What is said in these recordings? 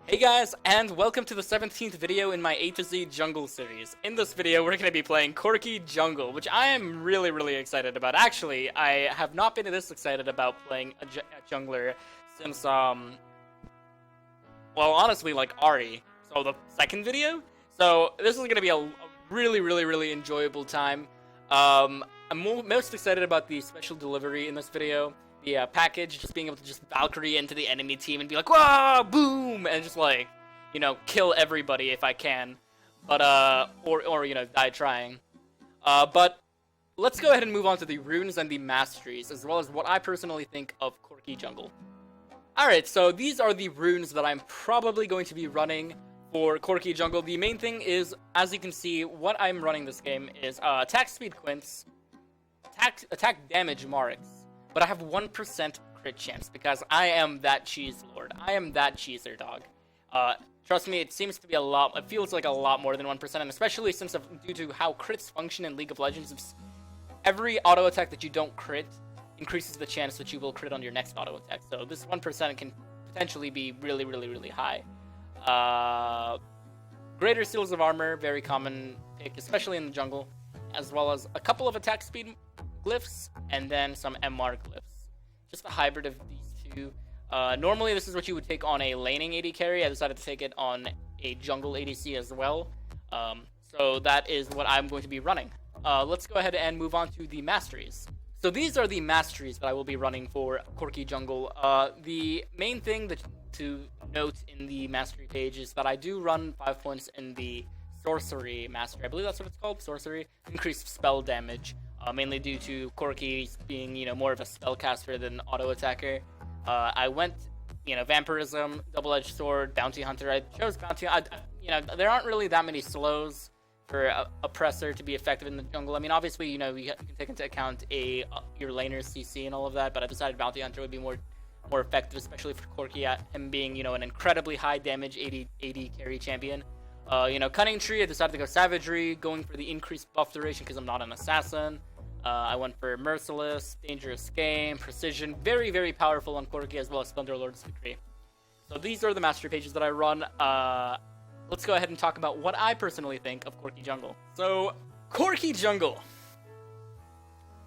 Hey guys, and welcome to the 17th video in my A to Z Jungle series. In this video, we're going to be playing Corki Jungle, which I am really excited about. Actually, I have not been this excited about playing a jungler since, well, honestly, like Ari. So the second video? So this is going to be a really enjoyable time. I'm most excited about the special delivery in this video. The package, just being able to just Valkyrie into the enemy team and be like, whoa, boom, and just like, you know, kill everybody if I can, but or you know, die trying. But let's go ahead and move on to the runes and the masteries, as well as what I personally think of Corki Jungle. Alright, so these are the runes that I'm probably going to be running for Corki Jungle. The main thing is, as you can see, what I'm running this game is attack speed quints, attack damage Marix. But I have 1% crit chance because I am that cheese lord. I am that cheeser dog. Trust me, it seems to be a lot. It feels like a lot more than 1%, and especially since due to how crits function in League of Legends, every auto attack that you don't crit increases the chance that you will crit on your next auto attack. So this 1% can potentially be really high. Greater Seals of Armor, very common pick, especially in the jungle, as well as a couple of attack speed glyphs, and then some MR glyphs. Just a hybrid of these two. Normally this is what you would take on a laning AD carry. I decided to take it on a jungle ADC as well. So that is what I'm going to be running. Let's go ahead and move on to the masteries. So these are the masteries that I will be running for Corki Jungle. The main thing to note in the mastery page is that I do run 5 points in the sorcery mastery. I believe that's what it's called, sorcery. Increased spell damage. Mainly due to Corki being, you know, more of a spellcaster than auto attacker. I went, you know, vampirism, double-edged sword, bounty hunter. I chose bounty. You know, there aren't really that many slows for oppressor to be effective in the jungle. I mean, obviously, you know, you can take into account your laner's CC and all of that, but I decided bounty hunter would be more effective, especially for Corki, at him being, you know, an incredibly high damage AD carry champion. You know, cunning tree. I decided to go savagery, going for the increased buff duration because I'm not an assassin. I went for Merciless, Dangerous Game, Precision, very powerful on Corki, as well as Thunder Lord's Decree. So these are the mastery pages that I run. Let's go ahead and talk about what I personally think of Corki Jungle. So, Corki Jungle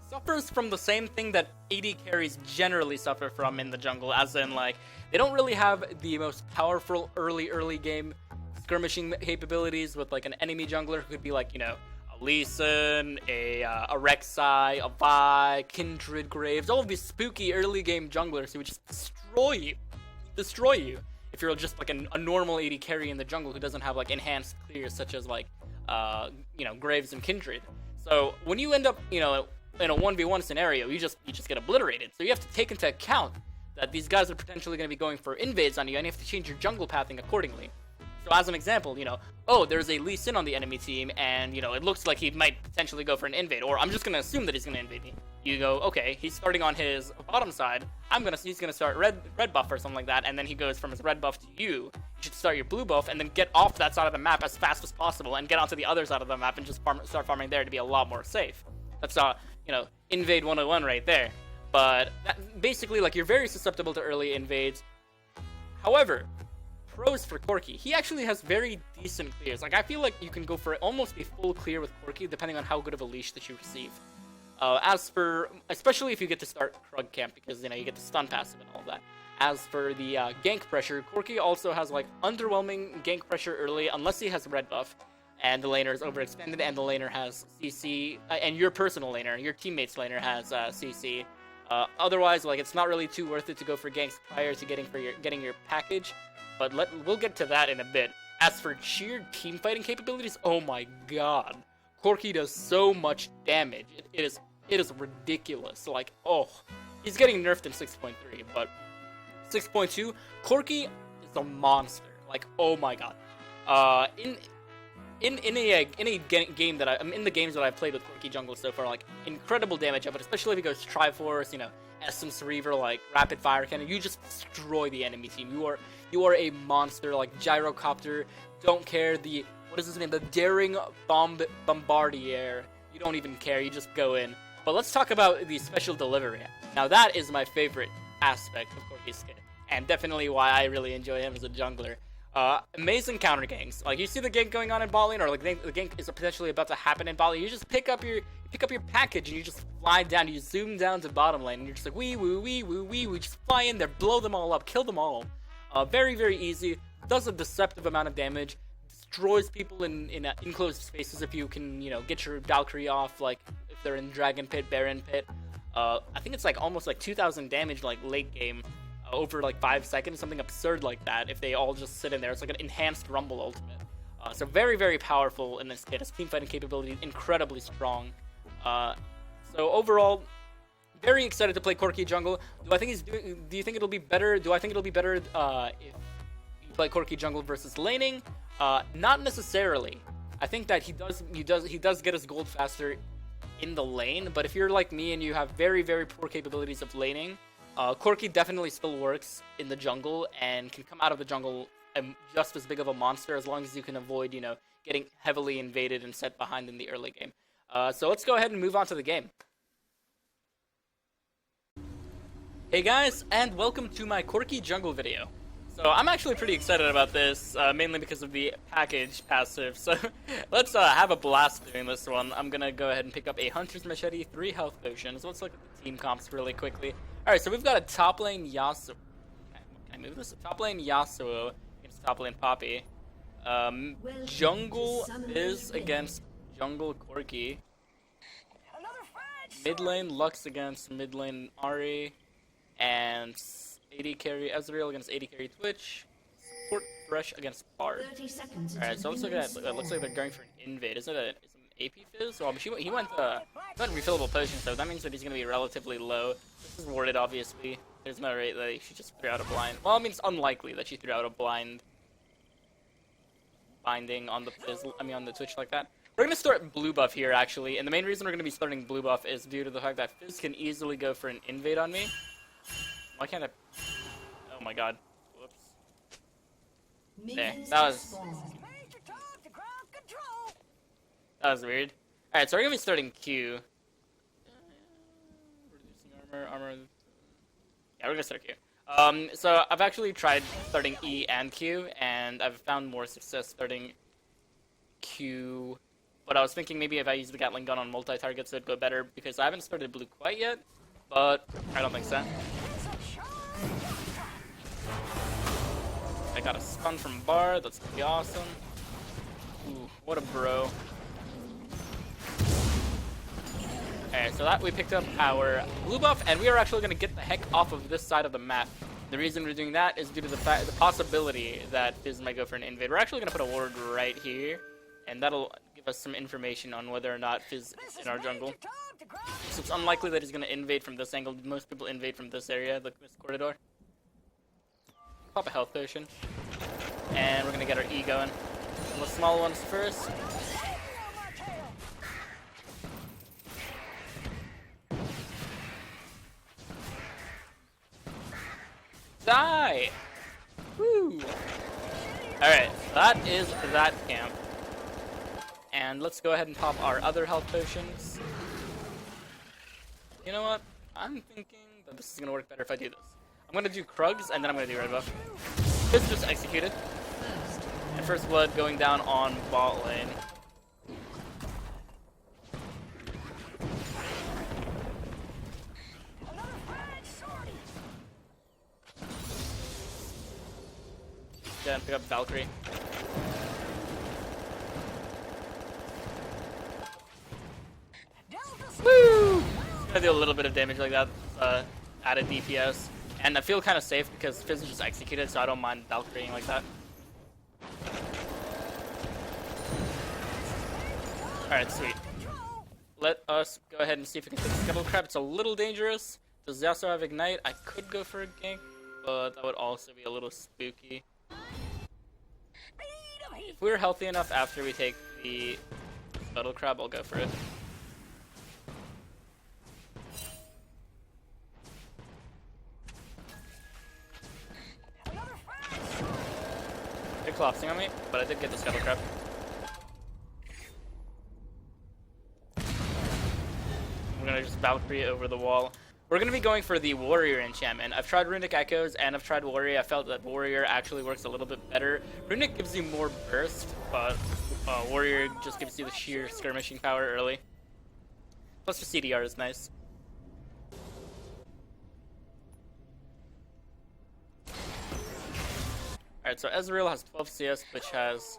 suffers from the same thing that AD carries generally suffer from in the jungle, as in, like, they don't really have the most powerful early game skirmishing capabilities with, like, an enemy jungler who could be, like, you know, Leeson, a Rek'Sai, a Vi, Kindred Graves, all of these spooky early game junglers who would just destroy you if you're just like a normal AD carry in the jungle who doesn't have like enhanced clears such as like you know, Graves and Kindred. So when you end up, you know, in a 1v1 scenario, you just get obliterated. So you have to take into account that these guys are potentially going to be going for invades on you, and you have to change your jungle pathing accordingly. So as an example, you know, oh, there's a Lee Sin on the enemy team, and, you know, it looks like he might potentially go for an invade, or I'm just going to assume that he's going to invade me. You go, okay, he's starting on his bottom side, he's going to start red buff or something like that, and then he goes from his red buff to you. You should start your blue buff, and then get off that side of the map as fast as possible, and get onto the other side of the map, and just start farming there to be a lot more safe. That's, you know, invade 101 right there. But, basically, like, you're very susceptible to early invades. However, pros for Corki, he actually has very decent clears. Like, I feel like you can go for almost a full clear with Corki depending on how good of a leash that you receive. As for, especially if you get to start Krug Camp, because, you know, you get the stun passive and all that. As for the gank pressure, Corki also has, like, underwhelming gank pressure early, unless he has red buff, and the laner is overextended, and the laner has CC, and your personal laner, your teammate's laner has CC. Otherwise, like, it's not really too worth it to go for ganks prior to getting your package. But we'll get to that in a bit. As for sheer team fighting capabilities, oh my god. Corki does so much damage. It is ridiculous. Like, oh, he's getting nerfed in 6.3, but 6.2, Corki is a monster. Like, oh my god. In the games that I've played with Corki Jungle so far, like, incredible damage but especially if he goes Triforce, you know, Essence Reaver, like Rapid Fire Cannon, you just destroy the enemy team. You are a monster, like Gyrocopter. Don't care. What is his name? The Daring Bombardier. You don't even care. You just go in. But let's talk about the special delivery. Now that is my favorite aspect of Corki's kit, and definitely why I really enjoy him as a jungler. Amazing counter ganks. Like, you see the gank going on in bot lane, or like the gank is potentially about to happen in bot lane. You just pick up your package and you just fly down. You zoom down to bottom lane and you're just like wee woo wee woo wee woo. Just fly in there, blow them all up, kill them all. Very very easy. Does a deceptive amount of damage. Destroys people in enclosed spaces if you can, you know, get your Valkyrie off. Like if they're in Dragon Pit, Baron Pit. I think it's like almost like 2,000 damage like late game. Over like 5 seconds, something absurd like that, if they all just sit in there. It's like an enhanced Rumble ultimate. So very, very powerful in this kit. His team fighting capability, incredibly strong. So overall, very excited to play Corki jungle. Do you think it'll be better? Do I think it'll be better if you play Corki jungle versus laning? Not necessarily. I think that he does get his gold faster in the lane, but if you're like me and you have very, very poor capabilities of laning, Corki definitely still works in the jungle and can come out of the jungle just as big of a monster as long as you can avoid, you know, getting heavily invaded and set behind in the early game. So let's go ahead and move on to the game. Hey guys, and welcome to my Corki jungle video. So I'm actually pretty excited about this, mainly because of the package passive. So let's have a blast doing this one. I'm gonna go ahead and pick up a Hunter's Machete, 3 health potions. Let's look at the team comps really quickly. Alright, so we've got a top lane Yasuo. Can I move this? Top lane Yasuo against top lane Poppy. Jungle Fizz against jungle Corki. Mid lane Lux against mid lane Ari. And AD carry Ezreal against AD carry Twitch. Support Thresh against Bard. Alright, so let's look at it. Looks like they're going for an invade. Is it an AP Fizz? Well, he went refillable potion, so that means that he's going to be relatively low. This is warded, obviously. There's no rate that she just threw out a blind. Well, I mean, it's unlikely that she threw out a blind binding on the Fizz, on the Twitch like that. We're going to start blue buff here, actually, and the main reason we're going to be starting blue buff is due to the fact that Fizz can easily go for an invade on me. Why can't I? Oh my god. Whoops. There. That was weird. Alright, so we're going to be starting Q. Reducing armor. Yeah, we're going to start Q. So I've actually tried starting E and Q, and I've found more success starting Q. But I was thinking maybe if I use the Gatling gun on multi-targets, it'd go better, because I haven't started blue quite yet, but I don't think so. I got a stun from Bard, that's gonna be awesome. Ooh, what a bro. Okay, so that we picked up our blue buff, and we are actually gonna get the heck off of this side of the map. The reason we're doing that is due to the possibility that Fizz might go for an invade. We're actually gonna put a ward right here, and that'll give us some information on whether or not Fizz is in our jungle. So it's unlikely that he's gonna invade from this angle. Most people invade from this area, like this corridor. Pop a health potion, and we're gonna get our E going. And the small ones first. Die! Woo! Alright, that is that camp. And let's go ahead and pop our other health potions. You know what? I'm thinking that this is gonna work better if I do this. I'm gonna do Krugs, and then I'm gonna do red buff. This just executed. And first blood going down on bot lane. Then pick up Valkyrie. Woo! Just gonna do a little bit of damage like that, added DPS. And I feel kind of safe because Fizz is just executed, so I don't mind Valkyrieing like that. Alright, sweet. Let us go ahead and see if we can take the Scuttle Crab. It's a little dangerous. Does Yasuo have Ignite? I could go for a gank, but that would also be a little spooky. If we're healthy enough after we take the Scuttle Crab, I'll go for it. They're collapsing on me, but I did get the Scuttle Crab. We're gonna just Valkyrie over the wall. We're going to be going for the Warrior enchantment. I've tried Runic Echoes and I've tried Warrior. I felt that Warrior actually works a little bit better. Runic gives you more burst, but Warrior just gives you the sheer skirmishing power early. Plus the CDR is nice. Alright, so Ezreal has 12 CS, which has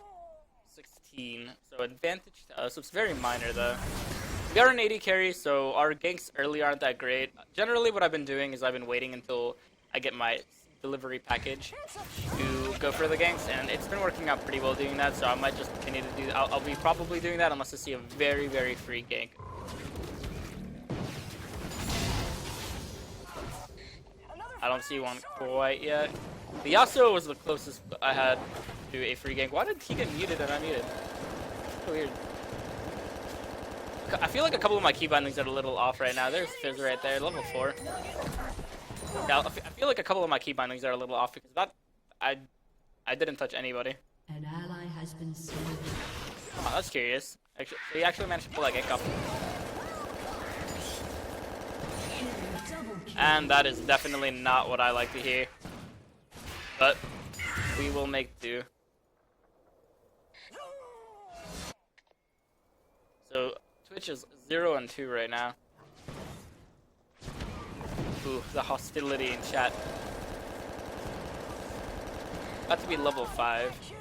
16. So advantage to us. It's very minor though. We are an AD carry, so our ganks early aren't that great. Generally what I've been doing is I've been waiting until I get my delivery package to go for the ganks, and it's been working out pretty well doing that, so I might just continue to do that. I'll be probably doing that unless I see a very, very free gank. I don't see one quite yet. The Yasuo was the closest I had to a free gank. Why did he get muted and I muted? So weird. I feel like a couple of my key bindings are a little off right now. There's Fizz right there, level 4. Yeah, I feel like a couple of my key bindings are a little off because that I didn't touch anybody. An ally has been slain. Oh, that's curious. Actually, he actually managed to pull that gank up. And that is definitely not what I like to hear. But we will make do. So Twitch is 0 and 2 right now. Ooh, the hostility in chat. About to be level 5.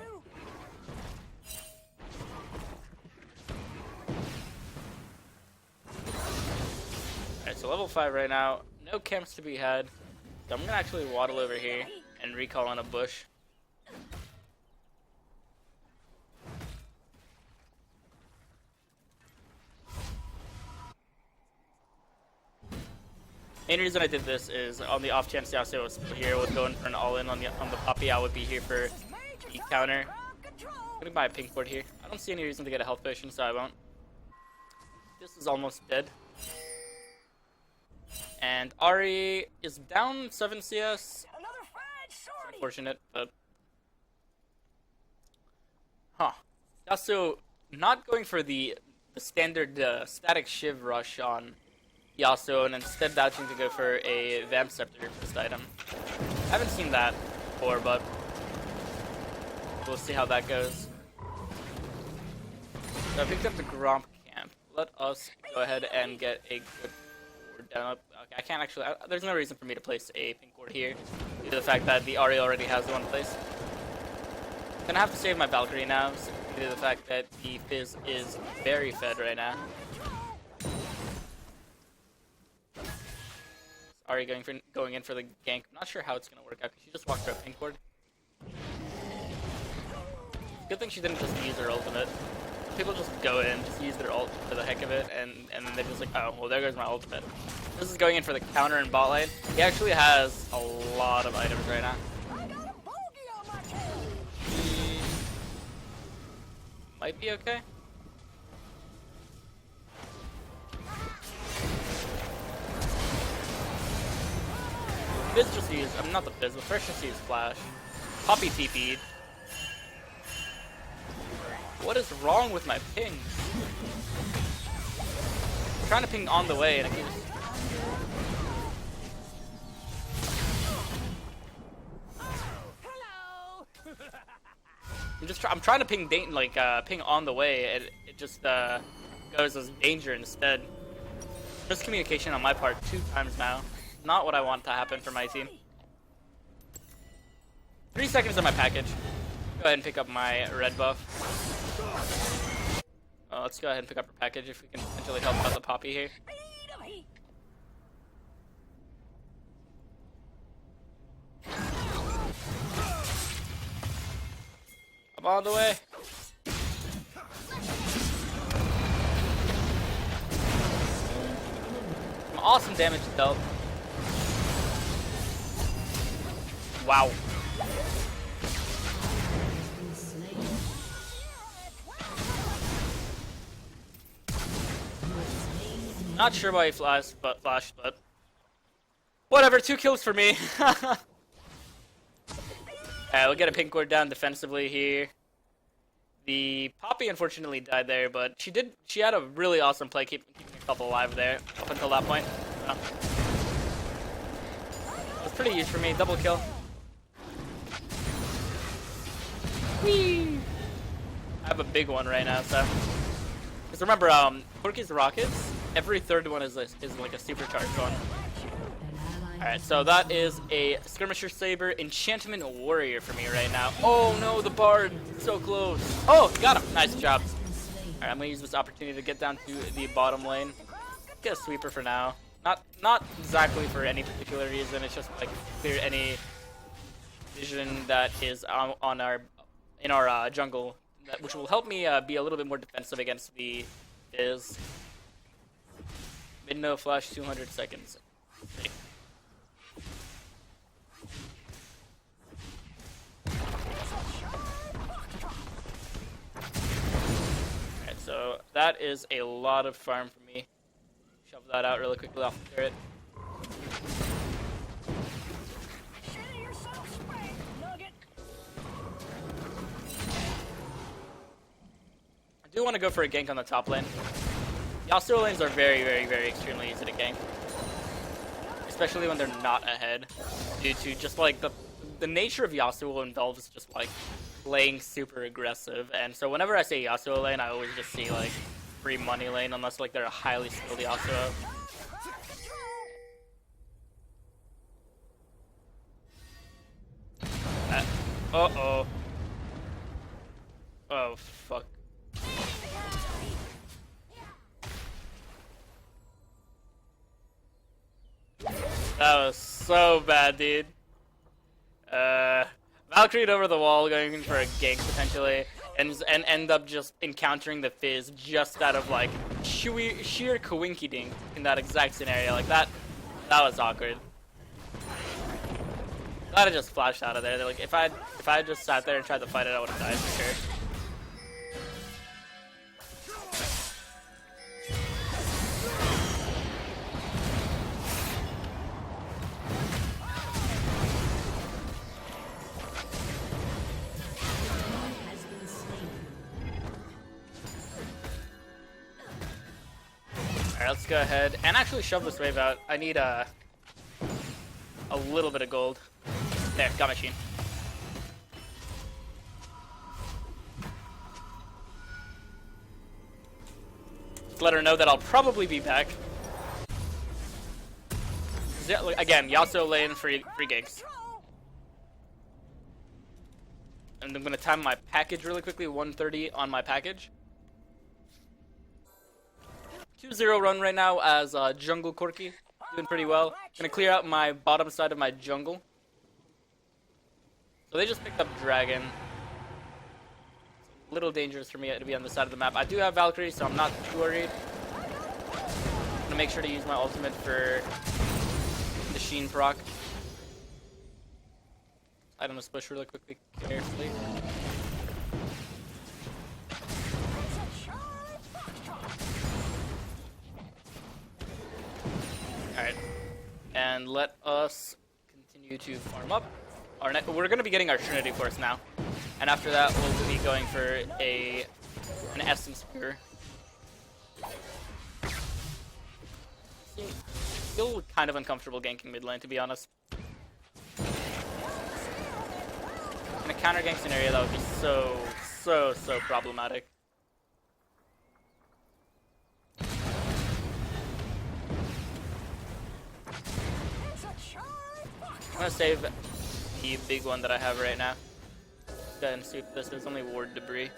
Alright, so level 5 right now. No camps to be had. So I'm gonna actually waddle over here and recall on a bush. Main reason I did this is on the off chance Yasuo was here, would go in for an all-in on the Poppy. I would be here for the counter. I'm gonna buy a pink ward here. I don't see any reason to get a health potion, so I won't. This is almost dead. And Ahri is down 7 CS. It's unfortunate, but... Huh. Yasuo not going for the standard static Shiv rush on Yasuo and instead vouching to go for a Vamp Scepter first item. I haven't seen that before, but we'll see how that goes. So I picked up the Gromp camp. Let us go ahead and get a good ward down. Okay, I can't actually... there's no reason for me to place a pink ward here due to the fact that the Ahri already has one placed. I'm gonna have to save my Valkyrie now due to the fact that the Fizz is very fed right now. Ahri going in for the gank. I'm not sure how it's gonna work out because she just walked through a pink ward. Good thing she didn't just use her ultimate. People just go in, just use their ult for the heck of it, and then they're just like, oh, well, there goes my ultimate. This is going in for the counter in bot lane. He actually has a lot of items right now. He might be okay. Fizz just used, I'm not the Fizz, the Fresh just used Flash. Poppy TP'd. What is wrong with my pings? I'm trying to ping on the way and it keeps... I'm trying to ping ping on the way and it just goes as danger instead. Miscommunication on my part 2 times now. Not what I want to happen for my team. 3 seconds on my package. Go ahead and pick up my red buff. Let's go ahead and pick up our package if we can potentially help out the Poppy here. I'm on the way. Some awesome damage dealt. Wow. Not sure why he flashed, but whatever. 2 kills for me. We'll get a pink ward down defensively here. The Poppy unfortunately died there, but she had a really awesome play keeping herself alive there up until that point. That's pretty huge for me. Double kill. Whee! I have a big one right now, so. Because remember, Corki's rockets, every third one is like a supercharged one. Alright, so that is a Skirmisher Saber Enchantment Warrior for me right now. Oh no, the Bard! So close! Oh, got him! Nice job. Alright, I'm gonna use this opportunity to get down to the bottom lane. Get a sweeper for now. Not exactly for any particular reason, it's just like clear any vision that is in our jungle, which will help me be a little bit more defensive against the Fizz. Mid-no flash, 200 seconds. Alright, so that is a lot of farm for me. Shove that out really quickly off the turret. I do want to go for a gank on the top lane. Yasuo lanes are very, very, very extremely easy to gank. Especially when they're not ahead. Due to just like the nature of Yasuo involves just like playing super aggressive. And so whenever I say Yasuo lane, I always just see like free money lane unless like they're a highly skilled Yasuo. Uh-oh. Oh, fuck. That was so bad, dude. Valkyrie'd over the wall going for a gank potentially, and end up just encountering the Fizz just out of like sheer coinkydink in that exact scenario. Like that was awkward. Glad I just flashed out of there. Like if I had just sat there and tried to fight it, I would have died for sure. Alright, let's go ahead and actually shove this wave out. I need a little bit of gold. There, got machine. Just let her know that I'll probably be back. Again, Yasuo lane free gigs. And I'm gonna time my package really quickly. 130 on my package. 2-0 run right now as jungle Corki. Doing pretty well. Gonna clear out my bottom side of my jungle. So they just picked up Dragon. It's a little dangerous for me to be on the side of the map. I do have Valkyrie, so I'm not too worried. I'm gonna make sure to use my ultimate for the Sheen proc. Item to push really quickly, carefully. Alright, and let us continue to farm up. We're going to be getting our Trinity Force now, and after that we'll be going for an Essence Spear. Feel kind of uncomfortable ganking mid lane, to be honest. In a counter gank scenario, that would be so problematic. I'm gonna save the big one that I have right now. Go ahead and see if this is only ward debris.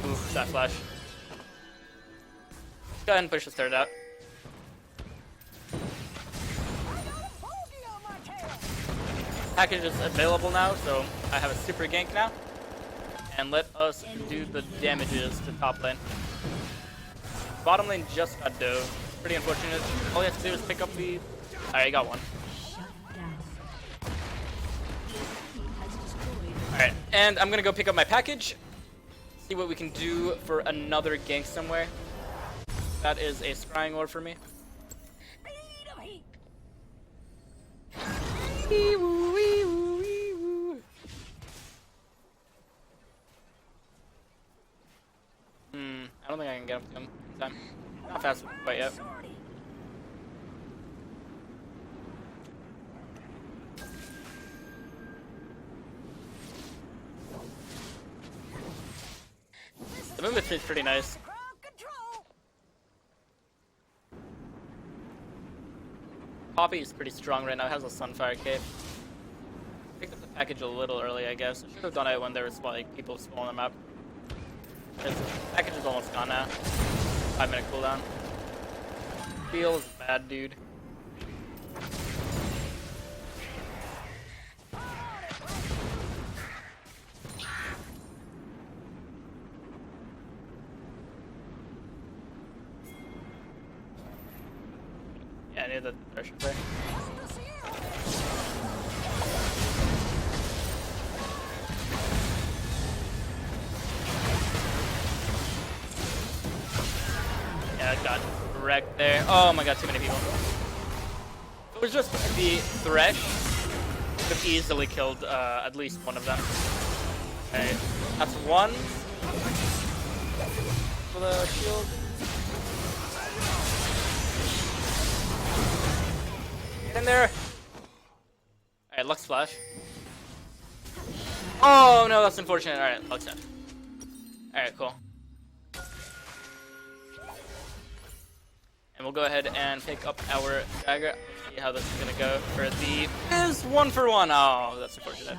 Oof, that flash. Go ahead and push this third out. Package is available now, so I have a super gank now. And let us do the damages to top lane. Bottom lane just got dove. Pretty unfortunate. All you have to do is pick up the... Alright, you got one. Alright, and I'm gonna go pick up my package. See what we can do for another gank somewhere. That is a scrying orb for me. them in time. Not fast quite yet. The movement speed's pretty nice. Poppy is pretty strong right now. It has a Sunfire cape. Picked up the package a little early, I guess. I should have done it when there was like people spawning them up. The package is almost gone now. 5-minute cooldown. Feels bad, dude. Yeah, I need the pressure play. Yeah, I got wrecked there. Oh my god, too many people. If it was just the Thresh, I could have easily killed at least one of them. Okay, that's one. For the shield. Get in there! Alright, Lux Flash. Oh no, that's unfortunate. Alright, Lux F. Alright, cool. And we'll go ahead and pick up our dagger. See how this is gonna go for the is 1-for-1. Oh, that's unfortunate.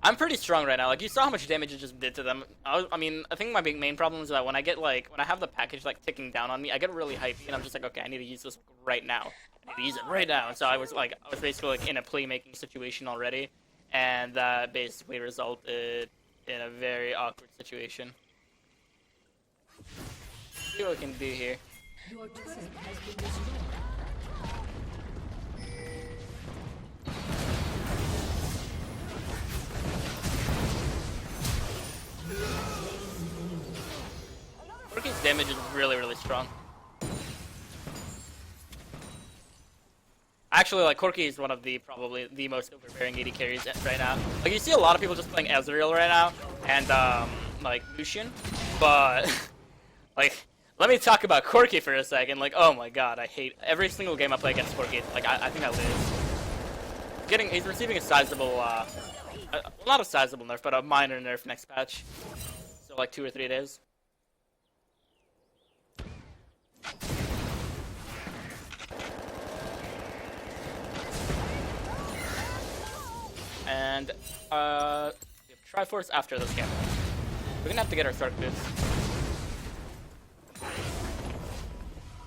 I'm pretty strong right now. Like you saw how much damage it just did to them. I mean, I think my big main problem is that when I get like when I have the package like ticking down on me, I get really hyped and I'm just like, okay, I need to use this right now. I need to use it right now. And so I was basically like in a playmaking situation already, and that basically resulted in a very awkward situation. See what we can do here. Your turret has been destroyed. Corki's damage is really, really strong. Actually, like Corki is one of the probably the most overbearing AD carries right now. Like you see a lot of people just playing Ezreal right now and like Lucian, but like. Let me talk about Corki for a second. Like, oh my god, I hate every single game I play against Corki. Like, I think I lose. He's receiving a sizable, not a sizable nerf, but a minor nerf next patch. So like 2 or 3 days. And we have Triforce after this game. We're gonna have to get our Shark boots.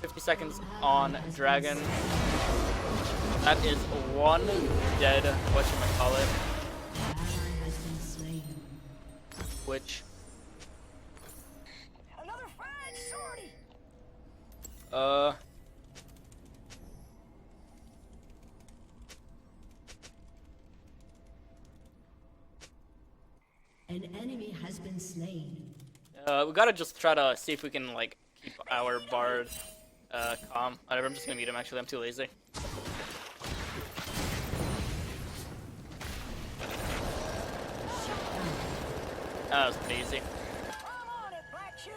50 seconds on Dragon. That is one dead, whatchamacallit. Which... Another fine sortie. An enemy has been slain. We gotta just try to see if we can, like, keep our Bard calm. Whatever, I'm just gonna mute him actually, I'm too lazy. That was pretty easy. I'm on it, Black Shoe.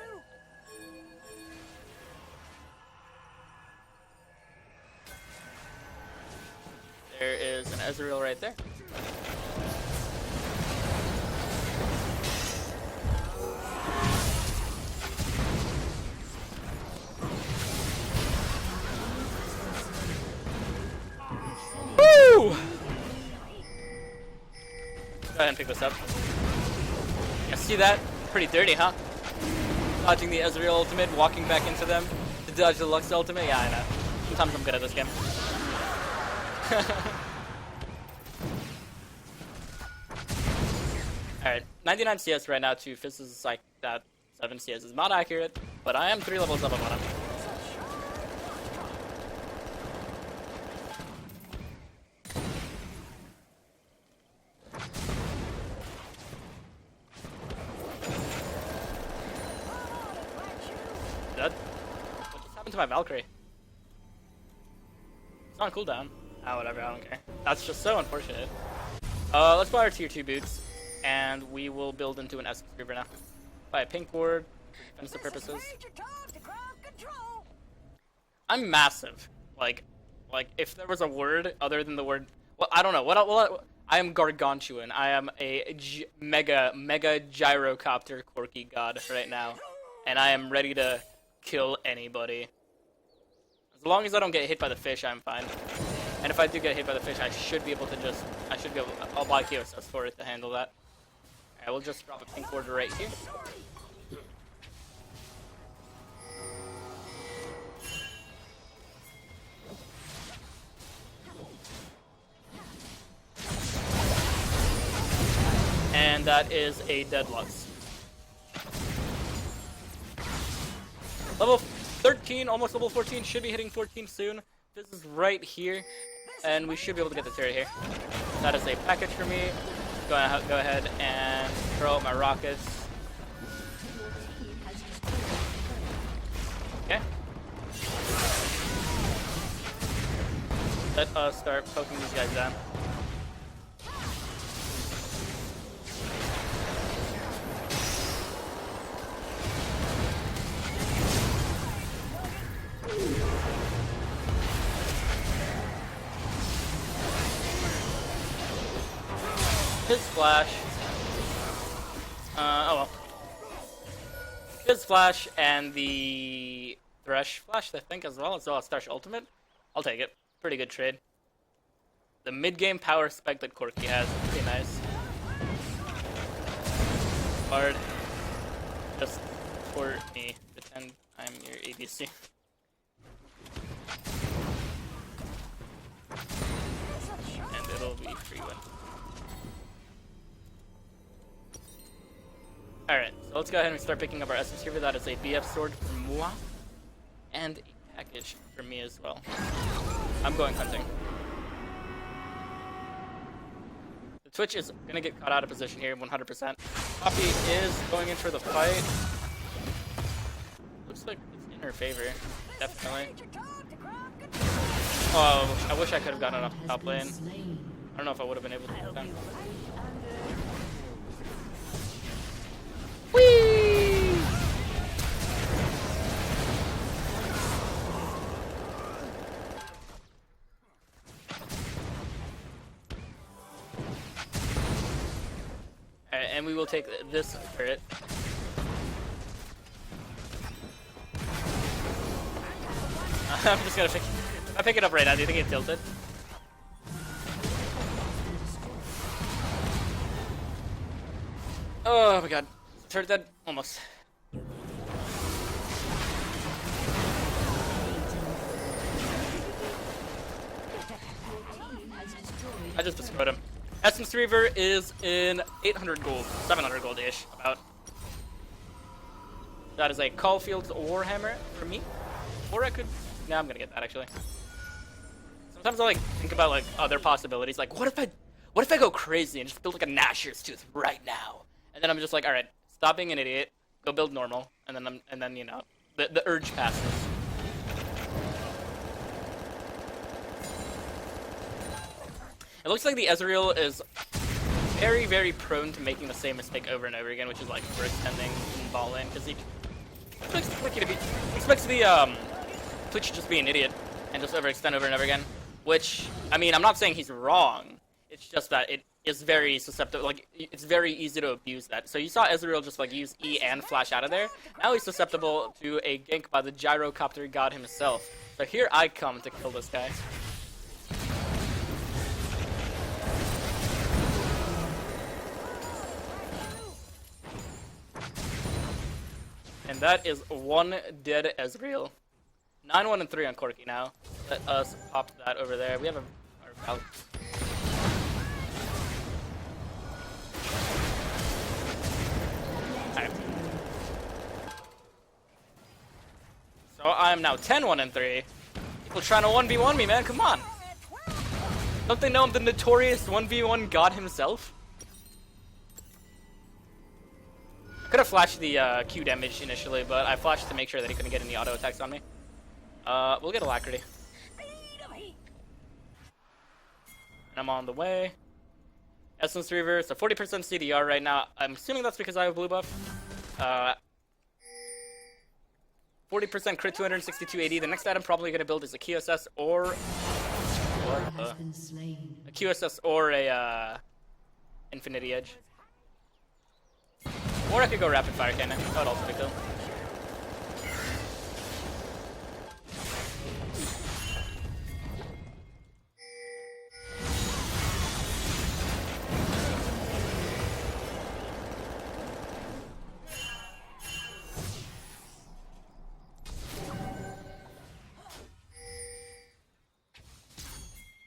There is an Ezreal right there. Woo! Go ahead and pick this up. You see that? Pretty dirty, huh? Dodging the Ezreal ultimate, walking back into them to dodge the Lux ultimate. Yeah, I know. Sometimes I'm good at this game. Alright, 99 CS right now to Fizz is like that 7 CS is not accurate, but I am 3 levels up on him. What just happened to my Valkyrie? It's on cooldown. Ah, whatever, I don't care. That's just so unfortunate. Let's buy our tier 2 boots, and we will build into an Essence Reaver now. Buy a pink ward, defensive purposes. Major talk to ground control. I'm massive. Like if there was a word other than the word, well, I don't know. What I am gargantuan. I am a mega gyrocopter Corki god right now, and I am ready to kill anybody. As long as I don't get hit by the fish, I'm fine. And if I do get hit by the fish, I should be able to I'll buy KOSS for it to handle that. Alright, we'll just drop a pink order right here. And that is a Deadlux. Level 13, almost level 14, should be hitting 14 soon. This is right here, and we should be able to get the turret here. That is a package for me. Go ahead and throw out my rockets. Okay. Let us start poking these guys down. His flash. Oh well. His flash and the Thresh flash, I think, as well as Thresh ultimate. I'll take it. Pretty good trade. The mid-game power spec that Corki has is pretty nice. Hard. Just for me. Pretend I'm your ABC. And it'll be free win. Alright, so let's go ahead and start picking up our essence here. That is a BF sword for moi, and a package for me as well. I'm going hunting. The Twitch is going to get caught out of position here, 100%. Poppy is going in for the fight. Looks like it's in her favor, definitely. Oh, I wish I could have gotten off the top lane. I don't know if I would have been able to do that. Whee! Alright, and we will take this turret. I'm just gonna if I pick it up right now, do you think it tilted? Oh my god. Turret dead? Almost. I just destroyed him. Essence Reaver is in 800 gold, 700 gold-ish, about. That is a Caulfield's Warhammer for me. Or I could... Nah, I'm gonna get that, actually. Sometimes I, think about, other possibilities. Like, what if I go crazy and just build, a Gnasher's Tooth right now? And then I'm just like, alright, stop being an idiot, go build normal, and then you know, the urge passes. It looks like the Ezreal is very, very prone to making the same mistake over and over again, which is like overextending in ball lane, because he expects the Twitch to just be an idiot and just overextend over and over again. Which, I mean, I'm not saying he's wrong. It's just that it is very susceptible. It's very easy to abuse that. So you saw Ezreal just use E and flash out of there. Now he's susceptible to a gank by the gyrocopter god himself. So here I come to kill this guy. And that is one dead Ezreal. 9-1 and 3 on Corki now. Let us pop that over there. We have our Alright. So I'm now 10-1 and 3. People trying to 1v1 me, man. Come on. Don't they know I'm the notorious 1v1 god himself? I could have flashed the Q damage initially, but I flashed to make sure that he couldn't get any auto attacks on me. We'll get Alacrity. And I'm on the way. Essence Reaver, it's a 40% CDR right now. I'm assuming that's because I have blue buff. 40% crit, 262 AD. The next item probably gonna build is a QSS or Has been slain. a QSS or a Infinity Edge. Or I could go Rapid Fire Cannon. That would also be cool.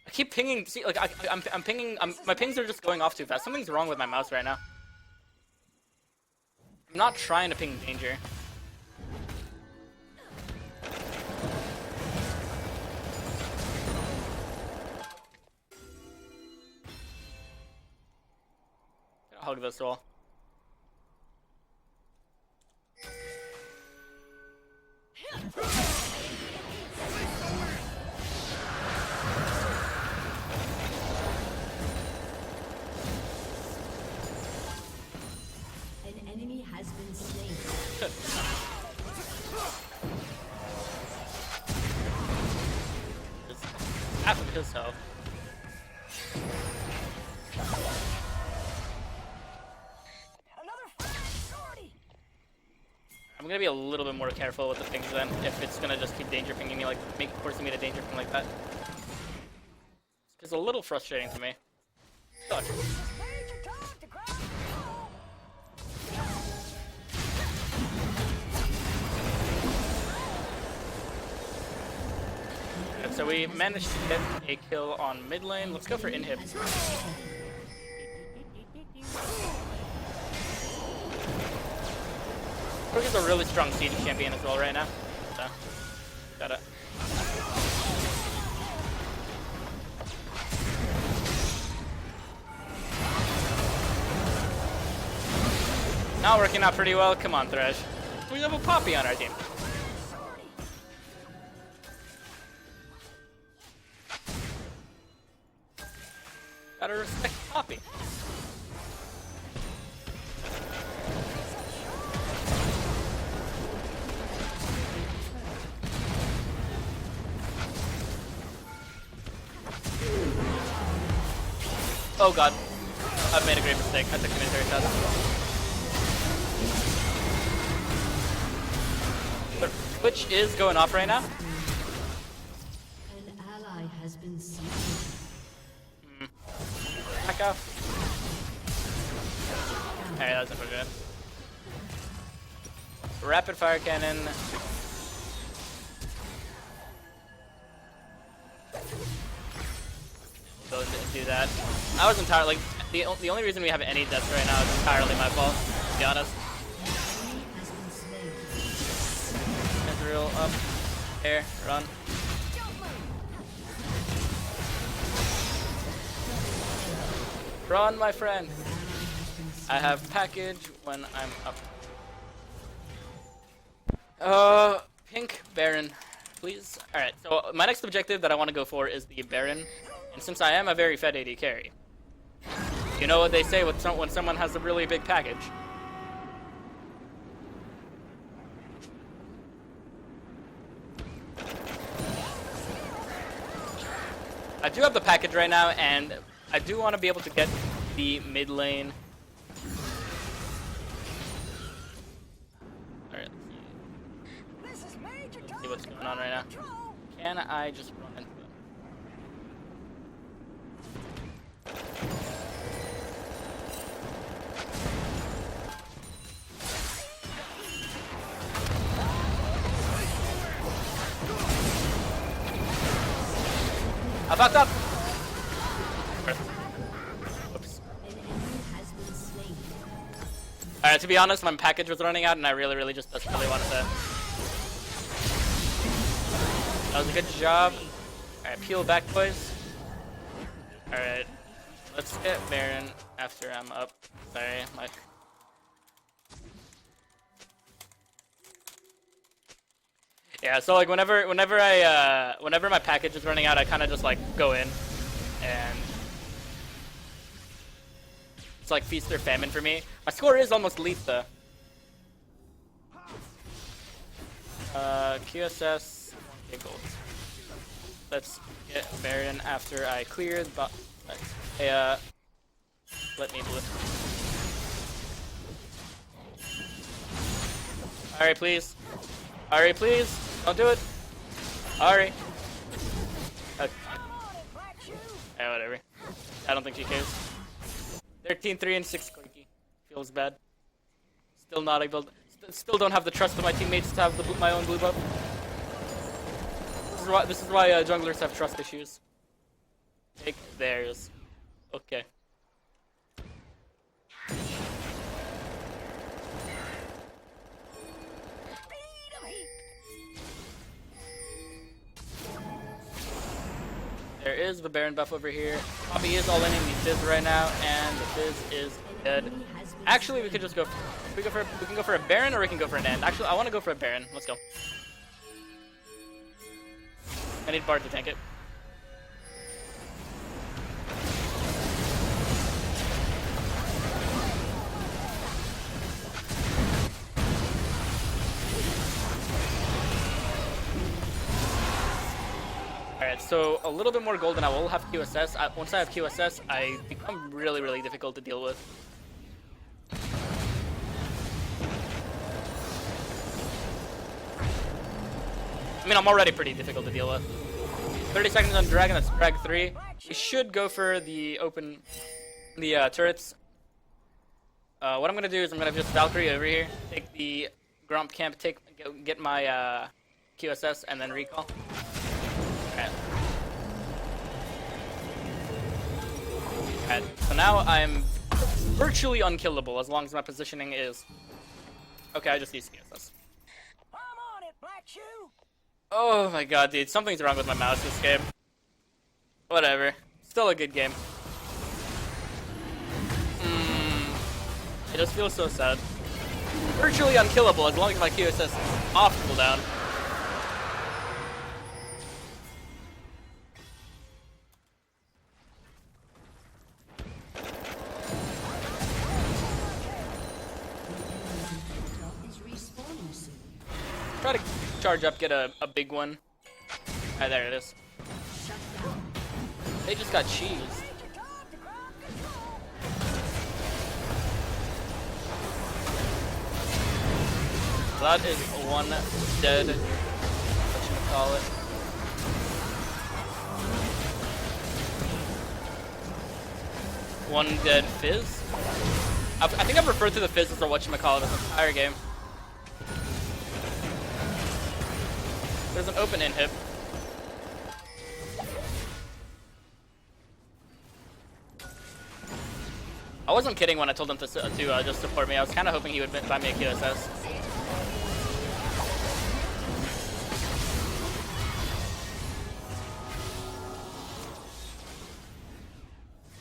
I keep pinging. See, like I'm pinging. My pings are just going off too fast. Something's wrong with my mouse right now. I'm not trying to ping danger. Hug this wall. An enemy has been slain. Just half of his health. Another shorty. I'm gonna be a little bit more careful with the pings then, if it's gonna just keep danger pinging me, like forcing me to danger ping like that. It's a little frustrating to me. Suck. Major time to ground control. And so we managed to get a kill on mid lane. Let's go for inhib. Corki's a really strong siege champion as well right now. So, got it. Not working out pretty well. Come on, Thresh. We have a Poppy on our team. Gotta respect Poppy. Oh god. I've made a great mistake. I took an military test. But Twitch is going off right now. An ally has been slain. Back off. Alright, that was never good. Rapid fire cannon. Go and do that. I was entirely like the only reason we have any deaths right now is entirely my fault, to be honest. Has been slain. Israel up. Here, run. Run, my friend. I have package when I'm up. Pink Baron, please. Alright, so my next objective that I want to go for is the Baron. And since I am a very fed AD carry, you know what they say when someone has a really big package. I do have the package right now, and I do want to be able to get the mid lane. Alright, let's see what's going on right now. Can I just run into it? I fucked up! Oops. Alright, to be honest, my package was running out and I really just desperately wanted to. That was a good job. Alright, peel back, boys. Alright. Let's get Baron after I'm up. Sorry, my. Yeah, so like whenever my package is running out, I kind of just like go in, and it's like feast or famine for me. My score is almost elite though. QSS. Okay, gold. Let's get Baron after I clear the bot. Hey, let me blue. Ari, please. Ari, please. Don't do it. Ari. Okay. Yeah, whatever. I don't think she cares. 13-3 and 6 Corki. Feels bad. Still not able to, still don't have the trust of my teammates to have my own blue buff. This is why junglers have trust issues. Take theirs. Okay. There is the Baron buff over here. Bobby is all in the Fizz right now, and the Fizz is dead. Actually, we could just go. We can go for a Baron, or we can go for an End. Actually, I want to go for a Baron. Let's go. I need Bard to tank it. Alright, so a little bit more gold and I will have QSS. Once I have QSS, I become really, really difficult to deal with. I mean, I'm already pretty difficult to deal with. 30 seconds on Dragon, that's frag 3. We should go for the turrets. What I'm gonna do is I'm gonna just Valkyrie over here, take the Gromp camp, get my QSS, and then recall. Alright, so now I'm virtually unkillable as long as my positioning is... Okay, I just used QSS. I'm on it, Black Shoe. Oh my god, dude, something's wrong with my mouse this game. Whatever. Still a good game. It just feels so sad. Virtually unkillable as long as my QSS is off cooldown. Try to charge up, get a big one. Ah, there it is. They just got cheese. That is one dead. Whatchamacallit. One dead Fizz. I think I've referred to the Fizz as a whatchamacallit this entire game. There's an open inhib. I wasn't kidding when I told him to just support me. I was kind of hoping he would buy me a QSS.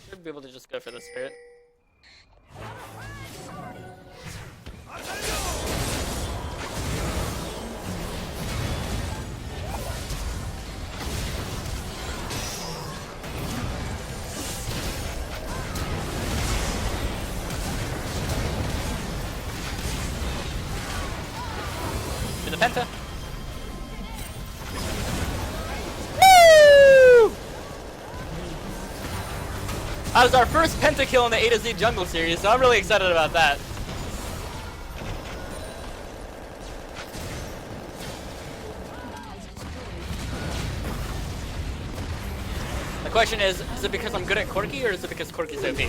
Should be able to just go for the spirit. To the penta. Woo! That was our first penta kill in the A to Z jungle series, so I'm really excited about that. The question is it because I'm good at Corki, or is it because Corki's OP?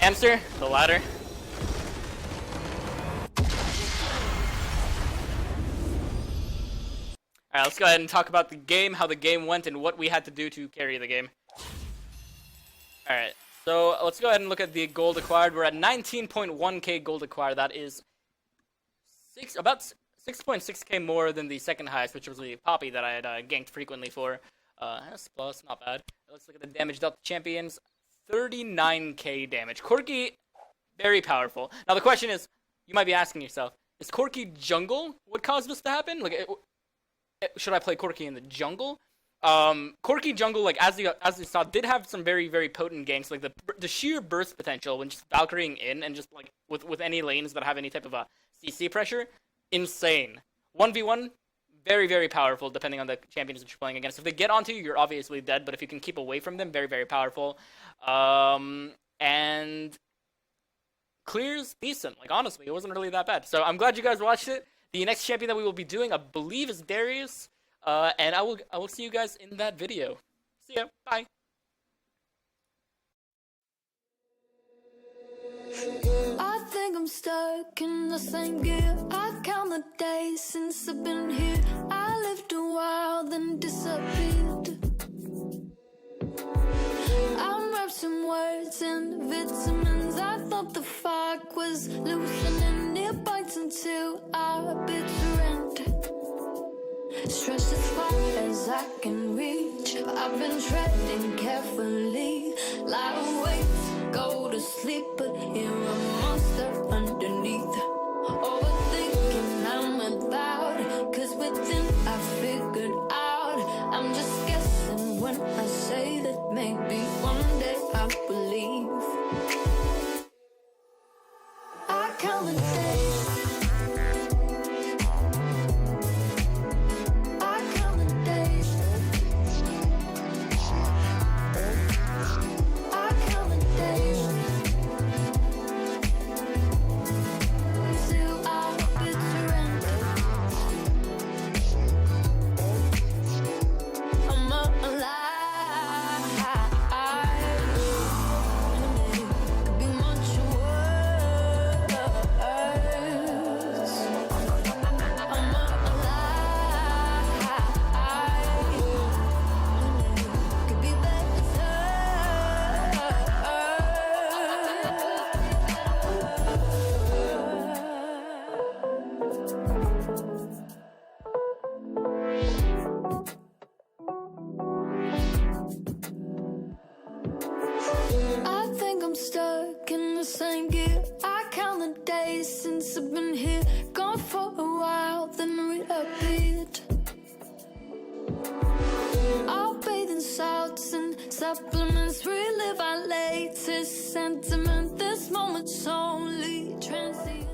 Answer, the latter. Alright, let's go ahead and talk about the game, how the game went, and what we had to do to carry the game. Alright, so let's go ahead and look at the gold acquired. We're at 19.1k gold acquired. That is about 6.6k more than the second highest, which was the Poppy that I had ganked frequently for. S+, not bad. Let's look at the damage dealt to champions. 39k damage. Corki, very powerful. Now the question is, you might be asking yourself, is Corki jungle what caused this to happen? Like, should I play Corki in the jungle? Corki jungle, like as you saw, did have some very, very potent ganks. Like the sheer burst potential when just Valkyrieing in and just like with any lanes that have any type of a CC pressure, insane. 1v1, very, very powerful depending on the champions that you're playing against. If they get onto you, you're obviously dead, but if you can keep away from them, very, very powerful. And clear's decent. Like, honestly, it wasn't really that bad. So I'm glad you guys watched it. The next champion that we will be doing, I believe, is Darius. And I will see you guys in that video. See ya. Bye. I think I'm stuck in the same gear. I count the days since I've been here. I lived a while, then disappeared. I wrapped some words in vitamins. I thought the fog was loosening. It bites until I bitter end. Stretched as far as I can reach, but I've been treading carefully. Lie awake, go to sleep, but hear a monster underneath. Overthinking I'm about, cause within I figured out. I'm just guessing when I say that maybe one day I believe. I count the days. Stuck in the same gear. I count the days since I've been here. Gone for a while, then reappeared. I'll bathe in salts and supplements. Relive our latest sentiment. This moment's only transient.